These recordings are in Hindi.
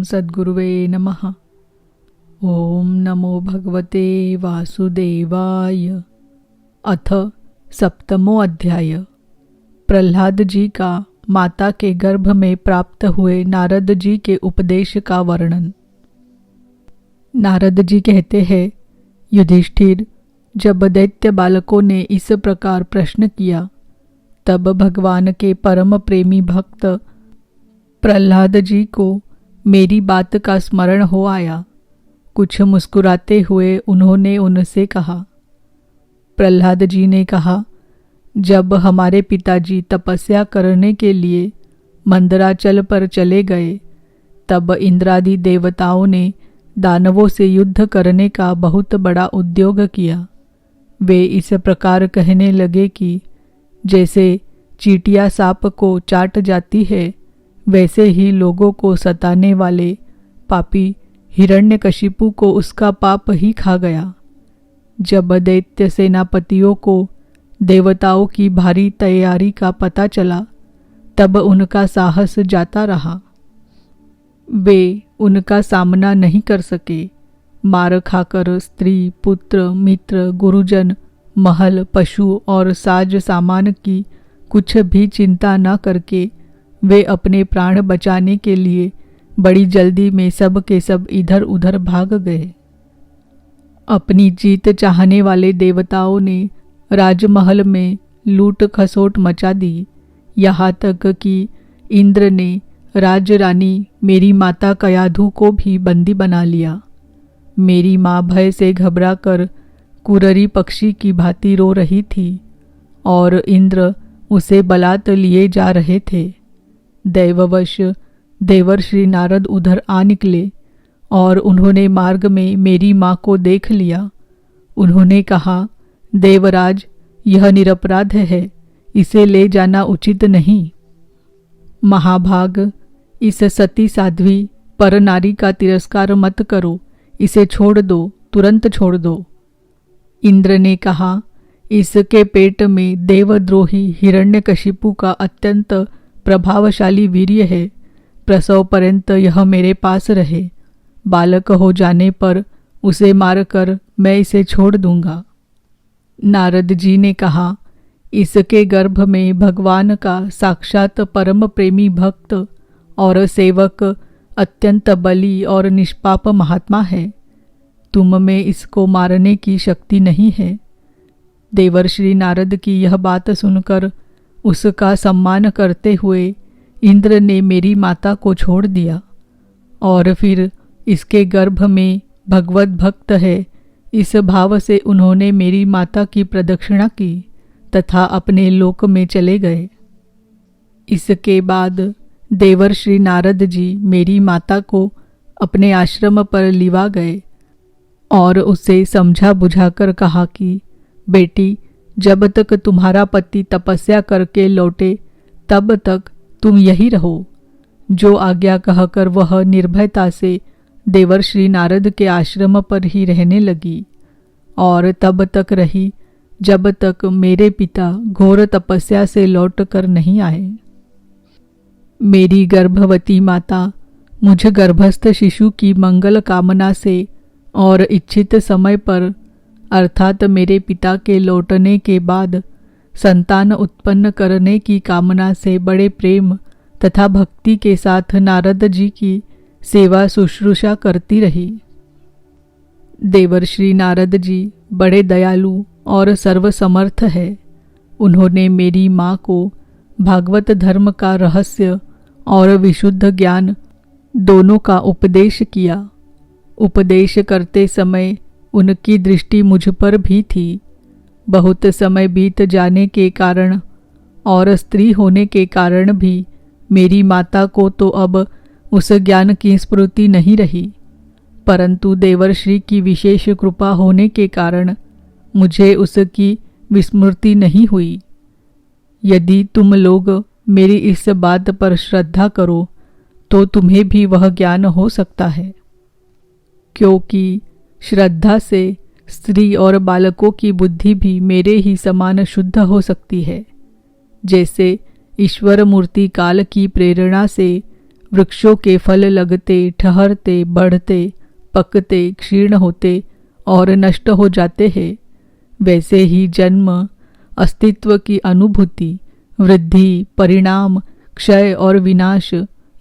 सद्गुरुवे नमः। ओम नमो भगवते वासुदेवाय। अथ सप्तमो अध्याय। प्रहलाद जी का माता के गर्भ में प्राप्त हुए नारद जी के उपदेश का वर्णन। नारद जी कहते हैं, युधिष्ठिर, जब दैत्य बालकों ने इस प्रकार प्रश्न किया तब भगवान के परम प्रेमी भक्त प्रहलाद जी को मेरी बात का स्मरण हो आया। कुछ मुस्कुराते हुए उन्होंने उनसे कहा। प्रहलाद जी ने कहा, जब हमारे पिताजी तपस्या करने के लिए मंदराचल पर चले गए तब इंद्रादि देवताओं ने दानवों से युद्ध करने का बहुत बड़ा उद्योग किया। वे इस प्रकार कहने लगे कि जैसे चींटियां सांप को चाट जाती है, वैसे ही लोगों को सताने वाले पापी हिरण्यकशिपु को उसका पाप ही खा गया। जब दैत्य सेनापतियों को देवताओं की भारी तैयारी का पता चला तब उनका साहस जाता रहा। वे उनका सामना नहीं कर सके। मार खाकर स्त्री, पुत्र, मित्र, गुरुजन, महल, पशु और साज सामान की कुछ भी चिंता न करके वे अपने प्राण बचाने के लिए बड़ी जल्दी में सब के सब इधर उधर भाग गए। अपनी जीत चाहने वाले देवताओं ने राजमहल में लूट खसोट मचा दी। यहाँ तक कि इंद्र ने राजरानी मेरी माता कयाधु को भी बंदी बना लिया। मेरी माँ भय से घबराकर कुररी पक्षी की भांति रो रही थी और इंद्र उसे बलात् लिए जा रहे थे। दैववश देवर्षि नारद उधर आ निकले और उन्होंने मार्ग में मेरी माँ को देख लिया। उन्होंने कहा, देवराज, यह निरपराध है, इसे ले जाना उचित नहीं। महाभाग, इस सती साध्वी पर नारी का तिरस्कार मत करो, इसे छोड़ दो, तुरंत छोड़ दो। इंद्र ने कहा, इसके पेट में देवद्रोही हिरण्यकशिपु का अत्यंत प्रभावशाली वीर्य है। प्रसव पर्यंत यह मेरे पास रहे। बालक हो जाने पर उसे मारकर मैं इसे छोड़ दूंगा। नारद जी ने कहा, इसके गर्भ में भगवान का साक्षात परम प्रेमी भक्त और सेवक अत्यंत बली और निष्पाप महात्मा है। तुम में इसको मारने की शक्ति नहीं है। देवर्षि नारद की यह बात सुनकर उसका सम्मान करते हुए इंद्र ने मेरी माता को छोड़ दिया और फिर इसके गर्भ में भगवत भक्त है, इस भाव से उन्होंने मेरी माता की प्रदक्षिणा की तथा अपने लोक में चले गए। इसके बाद देवर्षि नारद जी मेरी माता को अपने आश्रम पर लिवा गए और उसे समझा बुझाकर कहा कि बेटी, जब तक तुम्हारा पति तपस्या करके लौटे तब तक तुम यही रहो। जो आज्ञा कहकर वह निर्भयता से देवर्षि नारद के आश्रम पर ही रहने लगी और तब तक रही जब तक मेरे पिता घोर तपस्या से लौट कर नहीं आए। मेरी गर्भवती माता मुझ गर्भस्थ शिशु की मंगल कामना से और इच्छित समय पर अर्थात मेरे पिता के लौटने के बाद संतान उत्पन्न करने की कामना से बड़े प्रेम तथा भक्ति के साथ नारद जी की सेवा शुश्रूषा करती रही। देवर्षि नारद जी बड़े दयालु और सर्वसमर्थ है। उन्होंने मेरी माँ को भागवत धर्म का रहस्य और विशुद्ध ज्ञान दोनों का उपदेश किया। उपदेश करते समय उनकी दृष्टि मुझ पर भी थी। बहुत समय बीत जाने के कारण और स्त्री होने के कारण भी मेरी माता को तो अब उस ज्ञान की स्मृति नहीं रही, परंतु देवर्षि की विशेष कृपा होने के कारण मुझे उसकी विस्मृति नहीं हुई। यदि तुम लोग मेरी इस बात पर श्रद्धा करो तो तुम्हें भी वह ज्ञान हो सकता है, क्योंकि श्रद्धा से स्त्री और बालकों की बुद्धि भी मेरे ही समान शुद्ध हो सकती है। जैसे ईश्वर मूर्ति काल की प्रेरणा से वृक्षों के फल लगते, ठहरते, बढ़ते, पकते, क्षीण होते और नष्ट हो जाते हैं, वैसे ही जन्म, अस्तित्व की अनुभूति, वृद्धि, परिणाम, क्षय और विनाश,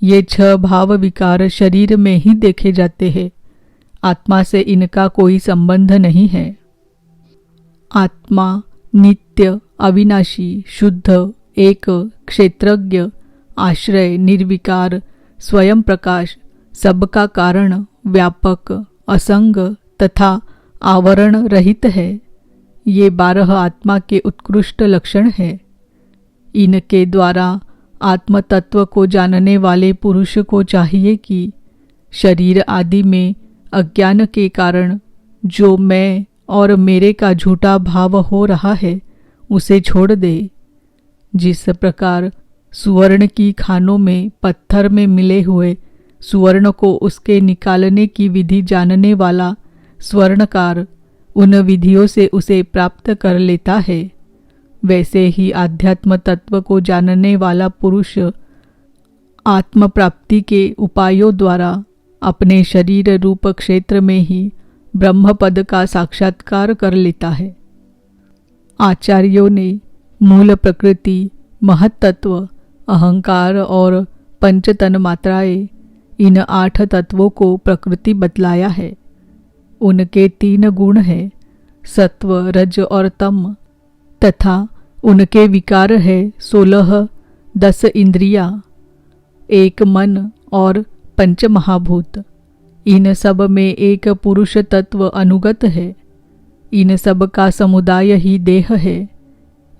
ये 6 भाव विकार शरीर में ही देखे जाते हैं। आत्मा से इनका कोई संबंध नहीं है। आत्मा नित्य, अविनाशी, शुद्ध, एक, क्षेत्रज्ञ, आश्रय, निर्विकार, स्वयं प्रकाश, सबका कारण, व्यापक, असंग तथा आवरण रहित है। ये 12 आत्मा के उत्कृष्ट लक्षण है। इनके द्वारा आत्म तत्व को जानने वाले पुरुष को चाहिए कि शरीर आदि में अज्ञान के कारण जो मैं और मेरे का झूठा भाव हो रहा है उसे छोड़ दे। जिस प्रकार सुवर्ण की खानों में पत्थर में मिले हुए सुवर्ण को उसके निकालने की विधि जानने वाला स्वर्णकार उन विधियों से उसे प्राप्त कर लेता है, वैसे ही आध्यात्म तत्व को जानने वाला पुरुष आत्म प्राप्ति के उपायों द्वारा अपने शरीर रूप क्षेत्र में ही ब्रह्म पद का साक्षात्कार कर लेता है। आचार्यों ने मूल प्रकृति, महत्तत्व, अहंकार और पंचतन मात्राएं, इन 8 तत्वों को प्रकृति बतलाया है। उनके 3 गुण हैं, सत्व, रज और तम, तथा उनके विकार है 16, 10 इंद्रियां, 1 मन और 5 महाभूत। इन सब में एक पुरुष तत्व अनुगत है। इन सब का समुदाय ही देह है।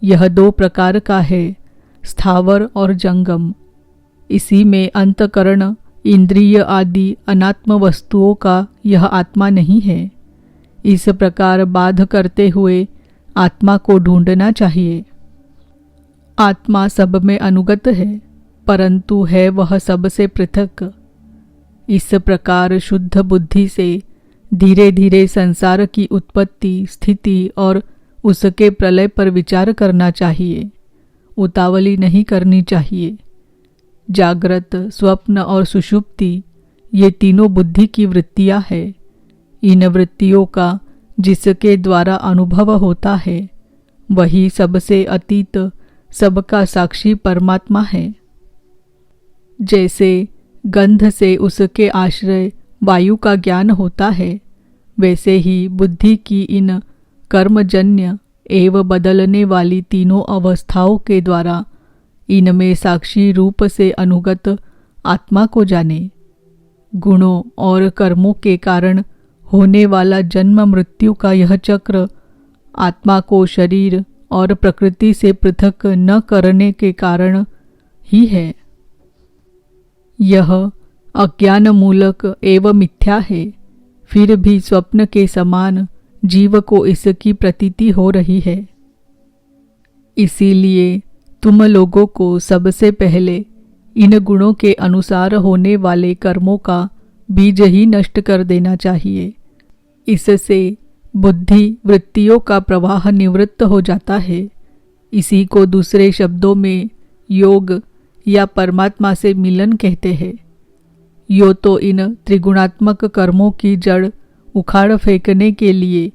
यह 2 प्रकार का है, स्थावर और जंगम। इसी में अंतकरण, इंद्रिय आदि अनात्म वस्तुओं का यह आत्मा नहीं है। इस प्रकार बाध करते हुए आत्मा को ढूंढना चाहिए। आत्मा सब में अनुगत है, परंतु है वह सबसे पृथक। इस प्रकार शुद्ध बुद्धि से धीरे धीरे संसार की उत्पत्ति, स्थिति और उसके प्रलय पर विचार करना चाहिए। उतावली नहीं करनी चाहिए। जागृत, स्वप्न और सुषुप्ति, ये तीनों बुद्धि की वृत्तियां हैं। इन वृत्तियों का जिसके द्वारा अनुभव होता है वही सबसे अतीत, सबका साक्षी परमात्मा है। जैसे गंध से उसके आश्रय वायु का ज्ञान होता है, वैसे ही बुद्धि की इन कर्मजन्य एवं बदलने वाली तीनों अवस्थाओं के द्वारा इनमें साक्षी रूप से अनुगत आत्मा को जाने। गुणों और कर्मों के कारण होने वाला जन्म मृत्यु का यह चक्र आत्मा को शरीर और प्रकृति से पृथक न करने के कारण ही है। यह अज्ञान मूलक एवं मिथ्या है, फिर भी स्वप्न के समान जीव को इसकी प्रतीति हो रही है। इसीलिए तुम लोगों को सबसे पहले इन गुणों के अनुसार होने वाले कर्मों का बीज ही नष्ट कर देना चाहिए। इससे बुद्धि वृत्तियों का प्रवाह निवृत्त हो जाता है। इसी को दूसरे शब्दों में योग या परमात्मा से मिलन कहते हैं। यो तो इन त्रिगुणात्मक कर्मों की जड़ उखाड़ फेंकने के लिए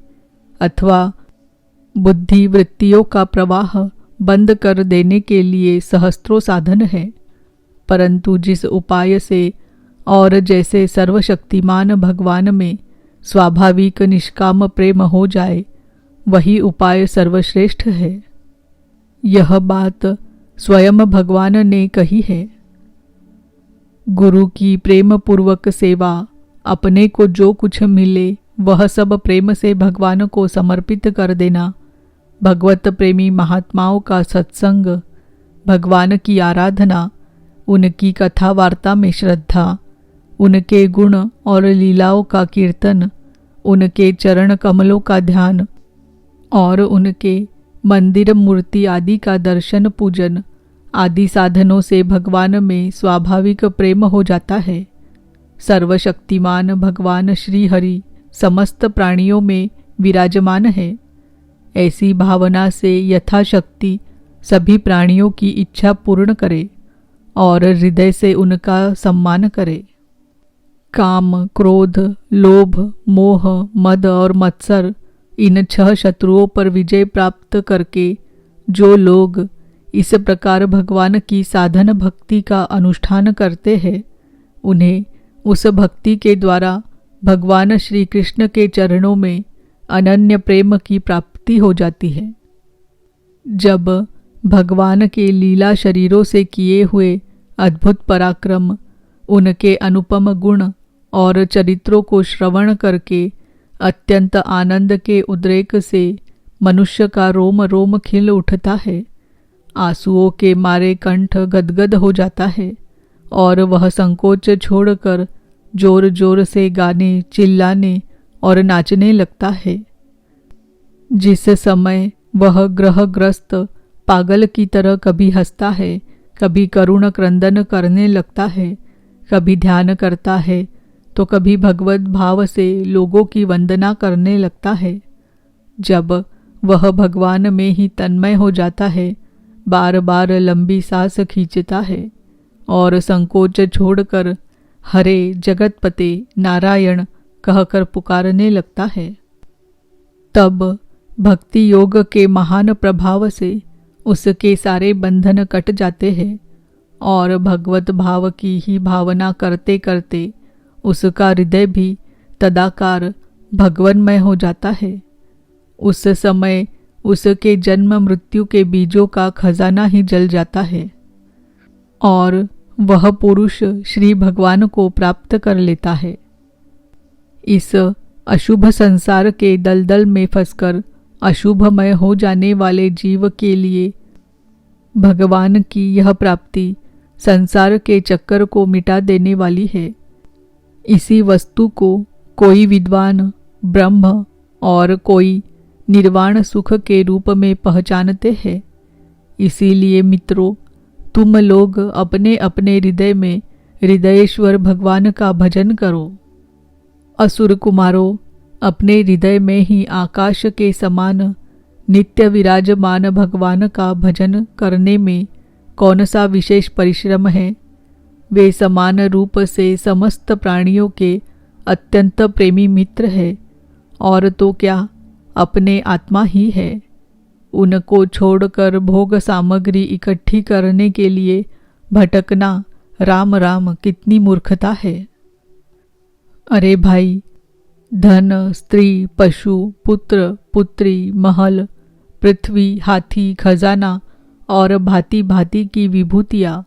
अथवा बुद्धि वृत्तियों का प्रवाह बंद कर देने के लिए सहस्त्रों साधन है, परंतु जिस उपाय से और जैसे सर्वशक्तिमान भगवान में स्वाभाविक निष्काम प्रेम हो जाए वही उपाय सर्वश्रेष्ठ है। यह बात स्वयं भगवान ने कही है। गुरु की प्रेम पूर्वक सेवा, अपने को जो कुछ मिले वह सब प्रेम से भगवान को समर्पित कर देना, भगवत प्रेमी महात्माओं का सत्संग, भगवान की आराधना, उनकी कथा वार्ता में श्रद्धा, उनके गुण और लीलाओं का कीर्तन, उनके चरण कमलों का ध्यान और उनके मंदिर मूर्ति आदि का दर्शन पूजन आदि साधनों से भगवान में स्वाभाविक प्रेम हो जाता है। सर्वशक्तिमान भगवान श्री हरि समस्त प्राणियों में विराजमान है। ऐसी भावना से यथाशक्ति सभी प्राणियों की इच्छा पूर्ण करे और हृदय से उनका सम्मान करे। काम, क्रोध, लोभ, मोह, मद और मत्सर, इन 6 शत्रुओं पर विजय प्राप्त करके जो लोग इस प्रकार भगवान की साधन भक्ति का अनुष्ठान करते हैं, उन्हें उस भक्ति के द्वारा भगवान श्री कृष्ण के चरणों में अनन्य प्रेम की प्राप्ति हो जाती है। जब भगवान के लीला शरीरों से किए हुए अद्भुत पराक्रम, उनके अनुपम गुण और चरित्रों को श्रवण करके अत्यंत आनंद के उद्रेक से मनुष्य का रोम रोम खिल उठता है, आंसुओं के मारे कंठ गदगद हो जाता है और वह संकोच छोड़कर जोर जोर से गाने, चिल्लाने और नाचने लगता है। जिस समय वह ग्रहग्रस्त पागल की तरह कभी हंसता है, कभी करुण क्रंदन करने लगता है, कभी ध्यान करता है तो कभी भगवत भाव से लोगों की वंदना करने लगता है। जब वह भगवान में ही तन्मय हो जाता है, बार बार लंबी सांस खींचता है और संकोच छोड़कर हरे जगतपते नारायण कहकर पुकारने लगता है, तब भक्ति योग के महान प्रभाव से उसके सारे बंधन कट जाते हैं और भगवत भाव की ही भावना करते करते उसका हृदय भी तदाकार भगवन्मय हो जाता है। उस समय उसके जन्म मृत्यु के बीजों का खजाना ही जल जाता है और वह पुरुष श्री भगवान को प्राप्त कर लेता है। इस अशुभ संसार के दलदल में फंसकर अशुभमय हो जाने वाले जीव के लिए भगवान की यह प्राप्ति संसार के चक्कर को मिटा देने वाली है। इसी वस्तु को कोई विद्वान ब्रह्म और कोई निर्वाण सुख के रूप में पहचानते हैं। इसीलिए मित्रों, तुम लोग अपने अपने हृदय में हृदयेश्वर भगवान का भजन करो। असुर कुमारों, अपने हृदय में ही आकाश के समान नित्य विराजमान भगवान का भजन करने में कौन सा विशेष परिश्रम है। वे समान रूप से समस्त प्राणियों के अत्यंत प्रेमी मित्र है और तो क्या अपने आत्मा ही है। उनको छोड़कर भोग सामग्री इकट्ठी करने के लिए भटकना राम राम कितनी मूर्खता है। अरे भाई, धन, स्त्री, पशु, पुत्र, पुत्री, महल, पृथ्वी, हाथी, खजाना और भांति भांति की विभूतियाँ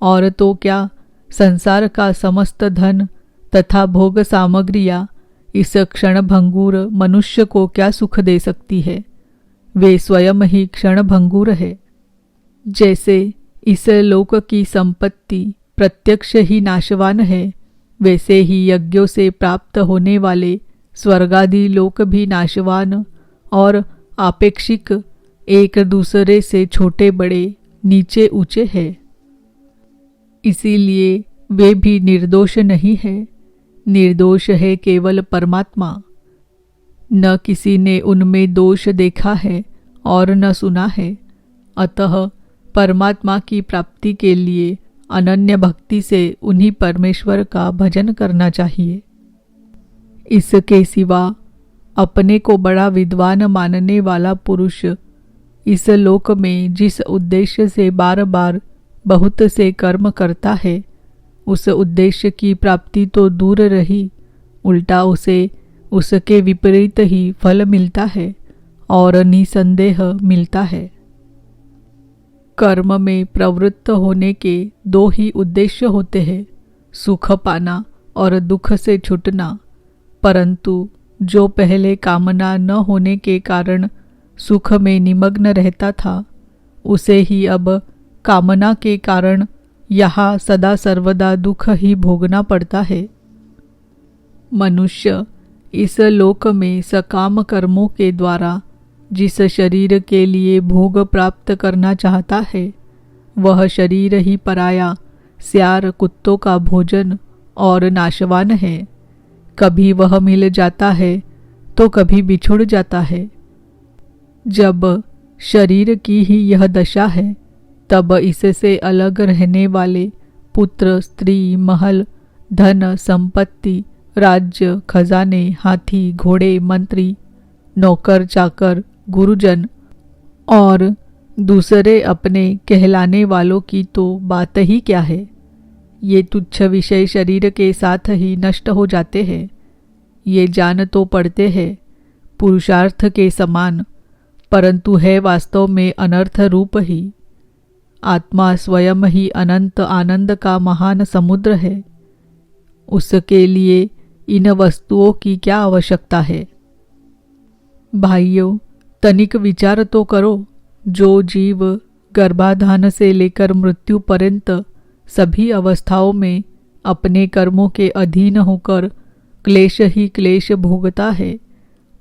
और तो क्या संसार का समस्त धन तथा भोग सामग्रियाँ इस क्षणभंगुर मनुष्य को क्या सुख दे सकती है। वे स्वयं ही क्षणभंगुर है। जैसे इस लोक की संपत्ति प्रत्यक्ष ही नाशवान है, वैसे ही यज्ञों से प्राप्त होने वाले स्वर्गादि लोक भी नाशवान और आपेक्षिक एक दूसरे से छोटे बड़े नीचे ऊंचे हैं। इसीलिए वे भी निर्दोष नहीं है। निर्दोष है केवल परमात्मा। न किसी ने उनमें दोष देखा है और न सुना है। अतः परमात्मा की प्राप्ति के लिए अनन्य भक्ति से उन्हीं परमेश्वर का भजन करना चाहिए। इसके सिवा अपने को बड़ा विद्वान मानने वाला पुरुष इस लोक में जिस उद्देश्य से बार बार बहुत से कर्म करता है, उस उद्देश्य की प्राप्ति तो दूर रही, उल्टा उसे उसके विपरीत ही फल मिलता है और निसंदेह मिलता है। कर्म में प्रवृत्त होने के 2 ही उद्देश्य होते हैं, सुख पाना और दुख से छूटना। परंतु जो पहले कामना न होने के कारण सुख में निमग्न रहता था, उसे ही अब कामना के कारण यहाँ सदा सर्वदा दुख ही भोगना पड़ता है। मनुष्य इस लोक में सकाम कर्मों के द्वारा जिस शरीर के लिए भोग प्राप्त करना चाहता है, वह शरीर ही पराया स्यार कुत्तों का भोजन और नाशवान है। कभी वह मिल जाता है तो कभी बिछुड़ जाता है। जब शरीर की ही यह दशा है, तब इससे अलग रहने वाले पुत्र, स्त्री, महल, धन, संपत्ति, राज्य, खजाने, हाथी, घोड़े, मंत्री, नौकर, चाकर, गुरुजन और दूसरे अपने कहलाने वालों की तो बात ही क्या है। ये तुच्छ विषय शरीर के साथ ही नष्ट हो जाते हैं। ये जान तो पड़ते हैं पुरुषार्थ के समान, परंतु है वास्तव में अनर्थ रूप ही। आत्मा स्वयं ही अनंत आनंद का महान समुद्र है। उसके लिए इन वस्तुओं की क्या आवश्यकता है। भाइयों, तनिक विचार तो करो। जो जीव गर्भाधान से लेकर मृत्यु पर्यंत सभी अवस्थाओं में अपने कर्मों के अधीन होकर क्लेश ही क्लेश भोगता है,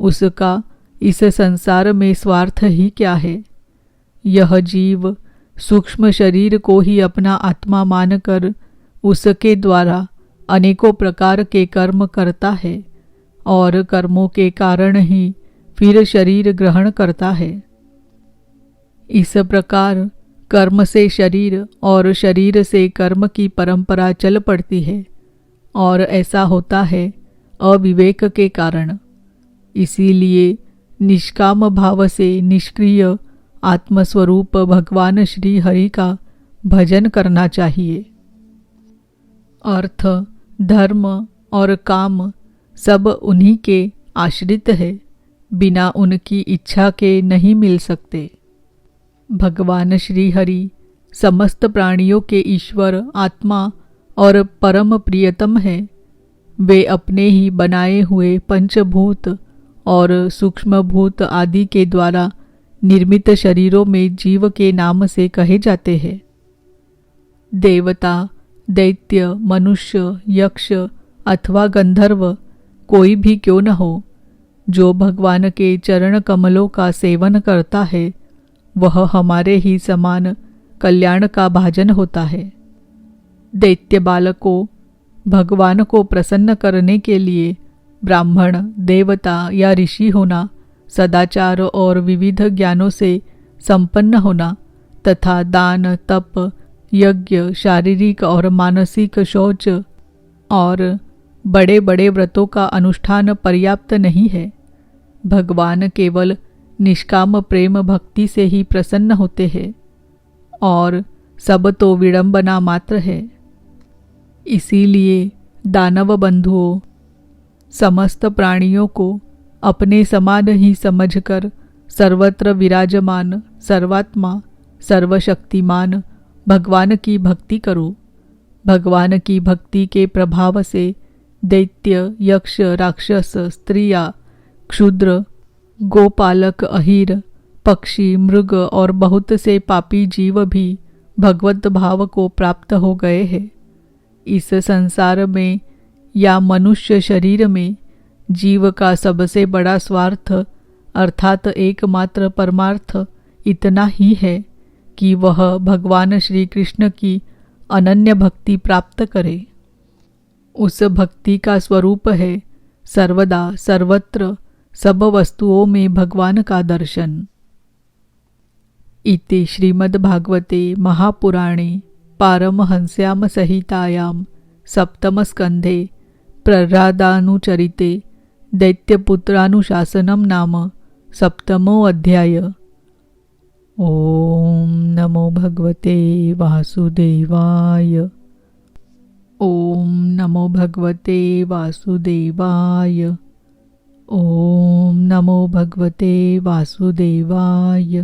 उसका इस संसार में स्वार्थ ही क्या है। यह जीव सूक्ष्म शरीर को ही अपना आत्मा मानकर उसके द्वारा अनेकों प्रकार के कर्म करता है और कर्मों के कारण ही फिर शरीर ग्रहण करता है। इस प्रकार कर्म से शरीर और शरीर से कर्म की परंपरा चल पड़ती है और ऐसा होता है अविवेक के कारण। इसीलिए निष्काम भाव से निष्क्रिय आत्मस्वरूप भगवान श्री हरि का भजन करना चाहिए। अर्थ, धर्म और काम सब उन्हीं के आश्रित है, बिना उनकी इच्छा के नहीं मिल सकते। भगवान श्री हरि समस्त प्राणियों के ईश्वर, आत्मा और परम प्रियतम है। वे अपने ही बनाए हुए पंचभूत और सूक्ष्मभूत आदि के द्वारा निर्मित शरीरों में जीव के नाम से कहे जाते हैं। देवता, दैत्य, मनुष्य, यक्ष अथवा गंधर्व कोई भी क्यों न हो, जो भगवान के चरण कमलों का सेवन करता है वह हमारे ही समान कल्याण का भाजन होता है। दैत्य बालकों, भगवान को प्रसन्न करने के लिए ब्राह्मण, देवता या ऋषि होना, सदाचार और विविध ज्ञानों से संपन्न होना तथा दान, तप, यज्ञ, शारीरिक और मानसिक शौच और बड़े बड़े व्रतों का अनुष्ठान पर्याप्त नहीं है। भगवान केवल निष्काम प्रेम भक्ति से ही प्रसन्न होते हैं और सब तो विडंबना मात्र है। इसीलिए दानव बंधुओं, समस्त प्राणियों को अपने समान ही समझकर सर्वत्र विराजमान सर्वात्मा, सर्वशक्तिमान भगवान की भक्ति करो। भगवान की भक्ति के प्रभाव से दैत्य, यक्ष, राक्षस, स्त्रियां, क्षुद्र, गोपालक, अहीर, पक्षी, मृग और बहुत से पापी जीव भी भगवत भाव को प्राप्त हो गए हैं। इस संसार में या मनुष्य शरीर में जीव का सबसे बड़ा स्वार्थ अर्थात एकमात्र परमार्थ इतना ही है कि वह भगवान श्री कृष्ण की अनन्य भक्ति प्राप्त करे। उस भक्ति का स्वरूप है सर्वदा सर्वत्र सब वस्तुओं में भगवान का दर्शन। इति श्रीमद्भागवते महापुराणे पारमहंस्याम संहितायां सप्तमस्कन्धे प्रह्लादानुचरिते दैत्यपुत्रानुशासनं नाम सप्तमो अध्याय। ओम नमो भगवते वासुदेवाय। ओम नमो भगवते वासुदेवाय। ओम नमो भगवते वासुदेवाय।